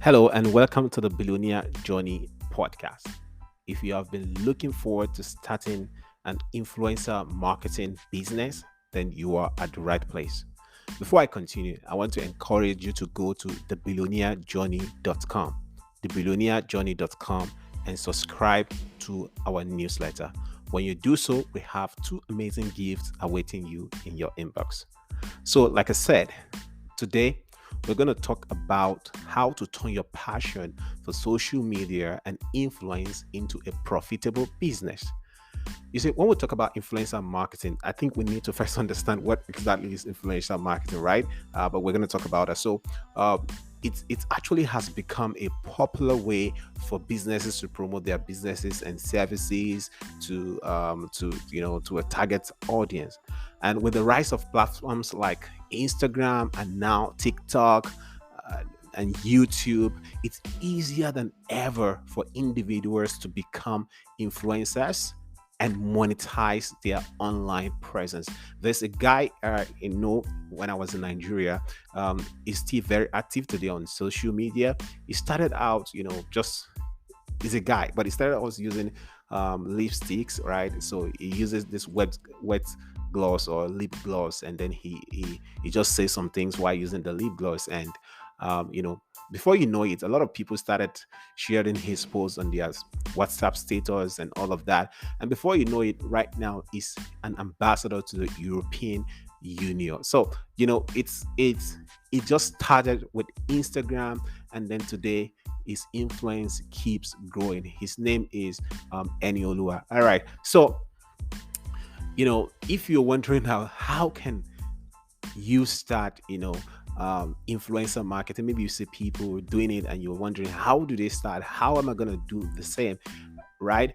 Hello, and welcome to the Billionaire Journey podcast. If you have been looking forward to starting an influencer marketing business, then you are at the right place. Before I continue, I want to encourage you to go to thebillionairejourney.com, thebillionairejourney.com, and subscribe to our newsletter. When you do so, we have two amazing gifts awaiting you in your inbox. So, like I said, today we're going to talk about how to turn your passion for social media and influence into a profitable business. You see, when we talk about influencer marketing, I think we need to first understand what exactly is influencer marketing, right? But we're going to talk about that. So, it actually has become a popular way for businesses to promote their businesses and services to a target audience. And with the rise of platforms like Instagram and now TikTok, uh, and YouTube, it's easier than ever for individuals to become influencers and monetize their online presence. There's a guy, when I was in Nigeria, he's still very active today on social media. He started out, just he's a guy, but he started out using lipsticks, right? So he uses this wet gloss or lip gloss, and then he just says some things while using the lip gloss, and um, you know, before you know it, a lot of people started sharing his posts on their WhatsApp status and all of that. And before you know it, right now he's an ambassador to the European Union. So it just started with Instagram, and then today his influence keeps growing. His name is Eniolua. All right. So if you're wondering how can you start, influencer marketing, maybe you see people doing it and you're wondering how do they start? How am I gonna do the same? Right?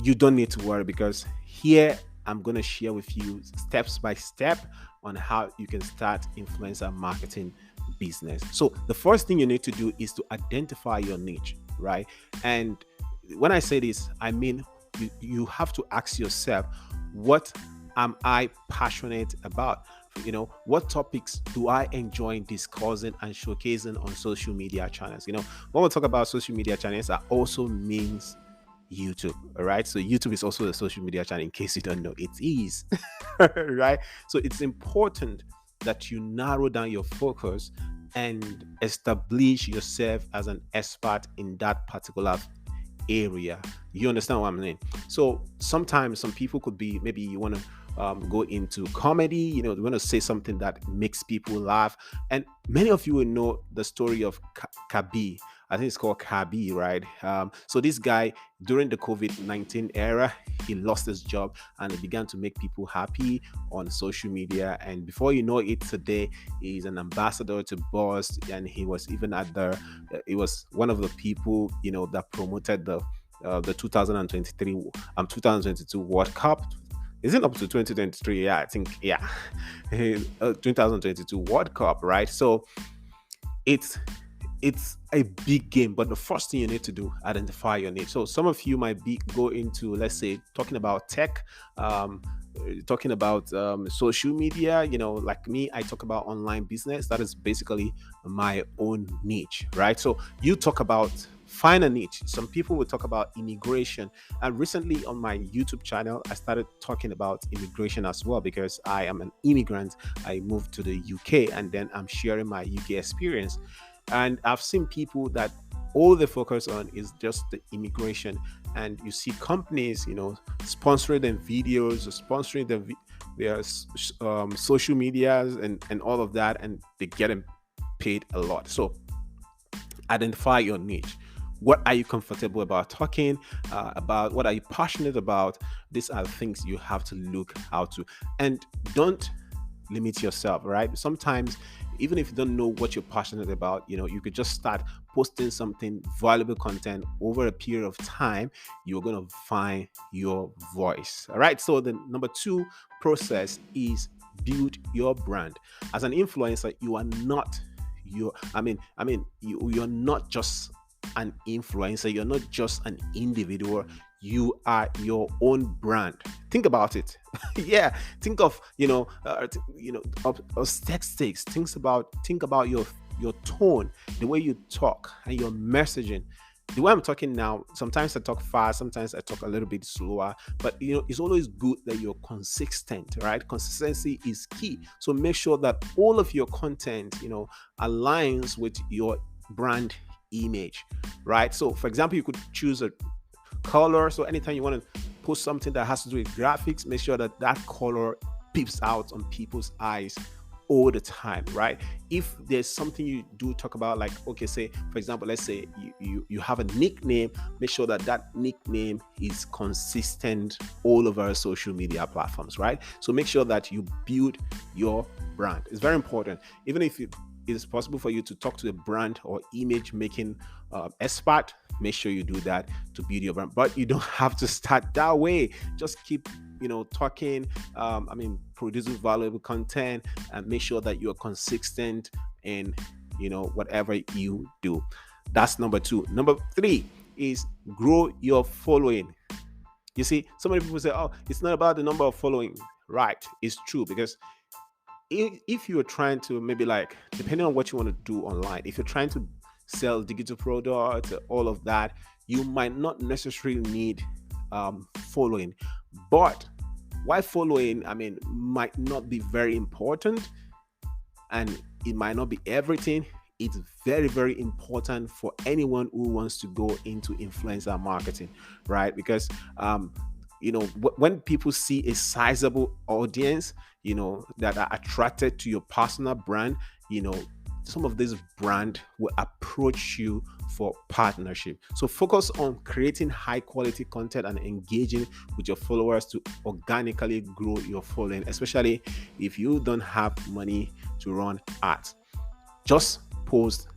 You don't need to worry, because here I'm going to share with you steps by step on how you can start influencer marketing business. So the first thing you need to do is to identify your niche, right? And when I say this, I mean you have to ask yourself, what am I passionate about? What topics do I enjoy discussing and showcasing on social media channels? When we talk about social media channels, that also means YouTube. All right. So YouTube is also a social media channel, in case you don't know. It is. Right. So it's important that you narrow down your focus and establish yourself as an expert in that particular area. You understand what I mean? So sometimes some people could be, maybe you want to go into comedy, you want to say something that makes people laugh. And many of you will know the story of Kabi. I think it's called Kabi, right? So this guy, during the COVID-19 era, he lost his job and he began to make people happy on social media. And before you know it, today he's an ambassador to Boss, and he was even he was one of the people, that promoted the 2022 World Cup. Is it up to 2023? Yeah, I think, yeah. 2022 World Cup, right? So it's a big game, but the first thing you need to do, identify your niche. So some of you might be go into, let's say, talking about tech, talking about social media. Like me, I talk about online business. That is basically my own niche, right? So you talk about, find a niche. Some people will talk about immigration, and recently on my YouTube channel I started talking about immigration as well, because I am an immigrant. I moved to the UK, and then I'm sharing my UK experience. And I've seen people that all they focus on is just the immigration. And you see companies, sponsoring them videos, or sponsoring them their social medias and all of that, and they get them paid a lot. So identify your niche. What are you comfortable about talking about? What are you passionate about? These are things you have to look out to. And don't limit yourself, right? Sometimes, even if you don't know what you're passionate about, you could just start posting something valuable content. Over a period of time, you're going to find your voice. All right. So the number two process is build your brand. As an influencer, you are not you're not just an influencer. You're not just an individual. You are your own brand. Think about it. Yeah. Think of of statistics. Think about your tone, the way you talk, and your messaging. The way I'm talking now, sometimes I talk fast, sometimes I talk a little bit slower, but it's always good that you're consistent, right? Consistency is key. So make sure that all of your content, aligns with your brand image, right? So, for example, you could choose a color. So anytime you want to post something that has to do with graphics, make sure that that color peeps out on people's eyes all the time, right? If there's something you do talk about, like, okay, say for example, let's say you have a nickname, make sure that that nickname is consistent all over social media platforms, right? So make sure that you build your brand. It's very important. Even if it is possible for you to talk to a brand or image making expert, make sure you do that to build your brand. But you don't have to start that way. Just keep talking, producing valuable content, and make sure that you're consistent in whatever you do. That's number 2. Number 3 is grow your following. You see, so many people say, oh, it's not about the number of following. Right, it's true, because if you're trying to, maybe, like, depending on what you want to do online, if you're trying to sell digital products, all of that, you might not necessarily need following. But why following, might not be very important, and it might not be everything. It's very, very important for anyone who wants to go into influencer marketing, right? Because when people see a sizable audience, that are attracted to your personal brand, some of this brand will approach you for partnership. So focus on creating high quality content and engaging with your followers to organically grow your following, especially if you don't have money to run ads. Just post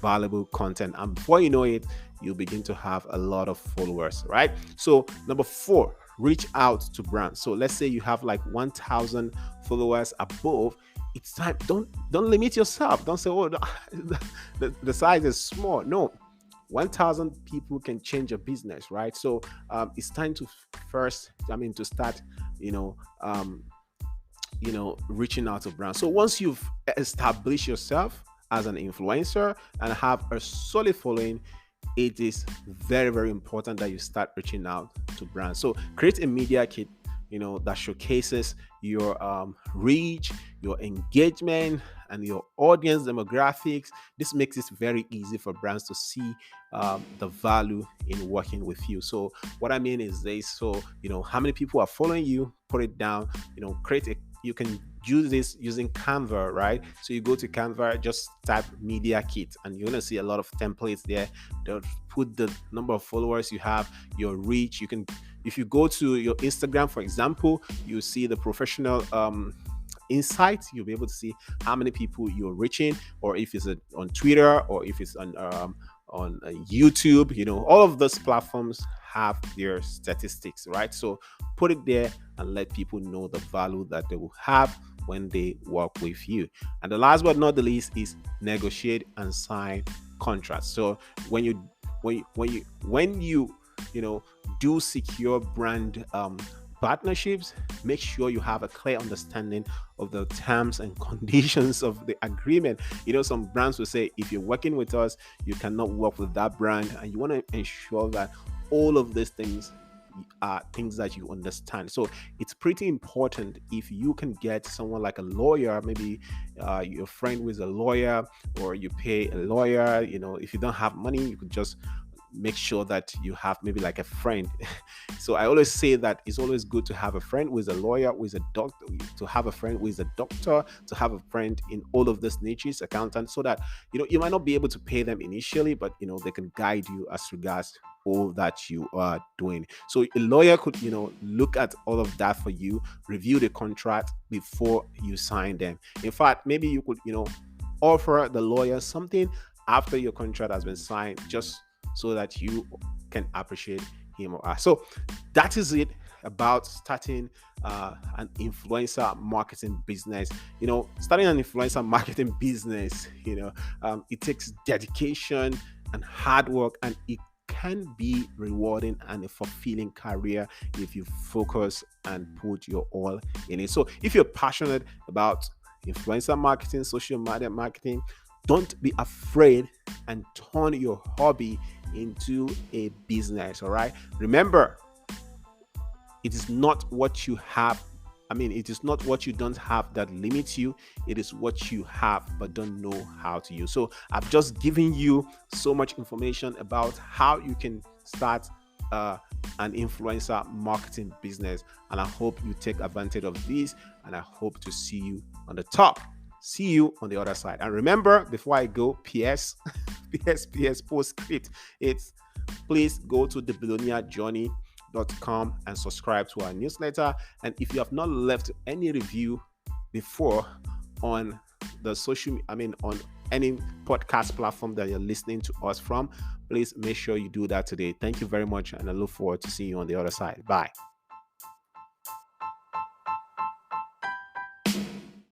valuable content, and before you know it, you'll begin to have a lot of followers, right? So number 4, reach out to brands. So let's say you have like 1,000 followers above. It's time. Don't limit yourself. Don't say, oh, the size is small. No, 1,000 people can change a business, right? So it's time to to start reaching out to brands. So once you've established yourself as an influencer and have a solid following, it is very, very important that you start reaching out to brands. So create a media kit, that showcases your reach, your engagement, and your audience demographics. This makes it very easy for brands to see the value in working with you. So what I mean is this: so how many people are following you? Put it down. You can use this using Canva, right? So you go to Canva, just type media kit, and you're gonna see a lot of templates there. They'll put the number of followers you have, your reach. You can, if you go to your Instagram, for example, you see the professional insights. You'll be able to see how many people you're reaching, or if it's on Twitter, or if it's on YouTube. All of those platforms have their statistics, right? So put it there and let people know the value that they will have when they work with you. And the last but not the least is negotiate and sign contracts. So when you do secure brand partnerships, make sure you have a clear understanding of the terms and conditions of the agreement. Some brands will say, if you're working with us, you cannot work with that brand, and you want to ensure that all of these things are things that you understand. So it's pretty important if you can get someone like a lawyer, maybe your friend who is a lawyer, or you pay a lawyer. If you don't have money, you could just make sure that you have maybe like a friend. So I always say that it's always good to have a friend who is a lawyer, who is a doctor, to have a friend who is a doctor, to have a friend in all of these niches, accountant, so that you might not be able to pay them initially, but they can guide you as regards all that you are doing. So a lawyer could look at all of that for you, review the contract before you sign them. In fact, maybe you could offer the lawyer something after your contract has been signed, just so that you can appreciate him or her. So that is it about starting an influencer marketing business. Starting an influencer marketing business, it takes dedication and hard work, and it can be rewarding and a fulfilling career if you focus and put your all in it. So if you're passionate about influencer marketing, social media marketing, Don't be afraid and turn your hobby into a business. All right. Remember, it is not what you have. It is not what you don't have that limits you. It is what you have but don't know how to use. So I've just given you so much information about how you can start an influencer marketing business. And I hope you take advantage of this. And I hope to see you on the top. See you on the other side. And remember, before I go, PS, PS postscript. It's please go to thebillionairejourney.com and subscribe to our newsletter. And if you have not left any review before on the on any podcast platform that you're listening to us from, please make sure you do that today. Thank you very much, and I look forward to seeing you on the other side. Bye.